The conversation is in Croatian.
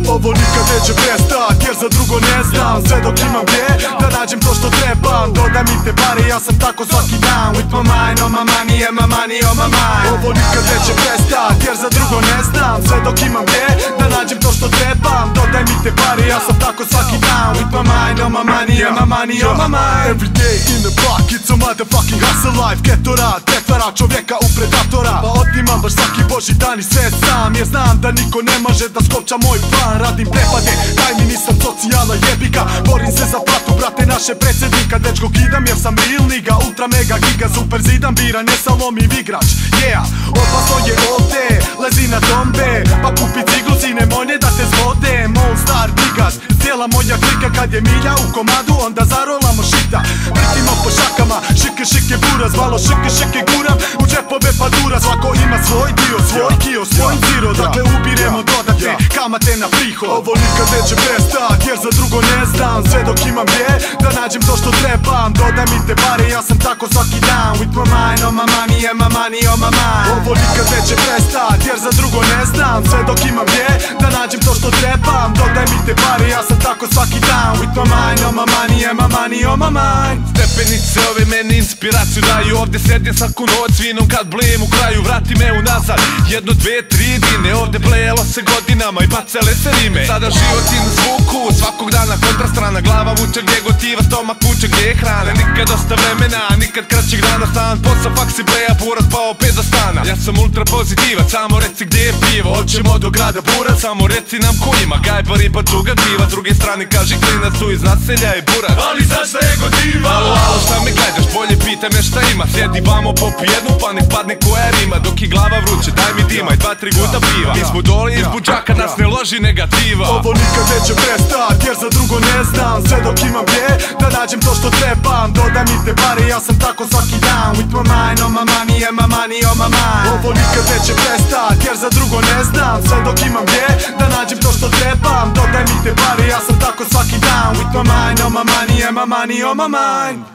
Ovo nikad neće prestat, jer za drugo ne znam. Sve dok imam gdje da nađem to što trebam. Dodaj mi te pare, ja sam tako svaki dan. With my mind on my money and my money on my mind. Ovo nikad neće prestat, jer za drugo ne znam. Sve dok imam gdje da nađem to što trebam. Dodaj mi te pare, ja sam tako svaki dan. With my mind on my money and my money on my mind. Every day in the block, it's a motherfucking hustle life. Geto rad, pretvara čovjeka u predatora. Pa otimam baš svaki božji dan i sve sam. Jer znam da niko ne može da skopča moj plan. Radim prepade, daj mi nisam socijala jebika. Borim se za platu, brate, naše predsjednika. Dečko kidam jer sam real nigga, ultra mega giga. Super zidam, bira, ne salomiv igrač. Yeah, opasno je ovdje, lezi na dombe. Pa kupi ciglu, sine moje da te zvodem. All star niggas, cijela moja klika. Kad je milja u komadu, onda zarolamo šita. Vrtimo po šakama, šike šike bura. Zvalo šike šike guram, u džepove pa dura. Svako ima svoj dio, svoj kio, svoj zero. Dakle ubiremo dodatne kamate na prihod. Ovo nikad neće prestat, jer za drugo ne znam. Sve dok imam gdje da nađem to što trebam. Dodaj mi te pare, ja sam tako svaki dan. With my mind on my money and my money on my mind. Ovo nikad neće prestat, jer za drugo ne znam. Sve dok imam gdje da nađem to što trebam. Dodaj mi te pare, ja sam tako svaki dan. With my mind on my money and my money on my mind. Stepenice ove meni inspiraciju daju. Ovdje sedim svaku noć s vinom kad blijem u kraju. Vrati me unazad, 1, 2, 3 dine. Ovdje blejelo se godinama i bacale se rime. Sada život i na zvuku, svakog dana kontrastrana. Glava vuče gdje gotiva, stomak vuče gdje je hrana. Nikad dosta vremena, nikad kraćeg dana. Stan, posao, faksi, bleja, burat pa opet do stana. Ja sam ultra pozitivac, samo reci gdje je pivo. Hoćemo do grada burat, samo reci nam ko ima. Gajba, riba, druga diva. S druge strane kaži klinac tu iz naselja je burat. Ali zašto je gotiva? Alo, šta me gledaš, bolje pitaj me šta ima. Sjedi vamo, popi jednu pa nek padne koja rima. Dok je glava vruće, daj mi dima i 2, 3 guta piva. Mi smo dole iz buđaka, nas ne loži negativa. Ovo nikad neće prestat, jer za drugo ne znam. Sve dok imam gdje da nađem to što trebam. Dodaj mi te pare, ja sam tako svaki dan. With my mind on my money and my money on my mind. Ovo nikad neće prestat, jer za drugo ne znam. Sve dok imam gdje da nađem to što trebam. Dodaj mi te pare, ja sam tako svaki dan. With my mind on my money and my money on my mind.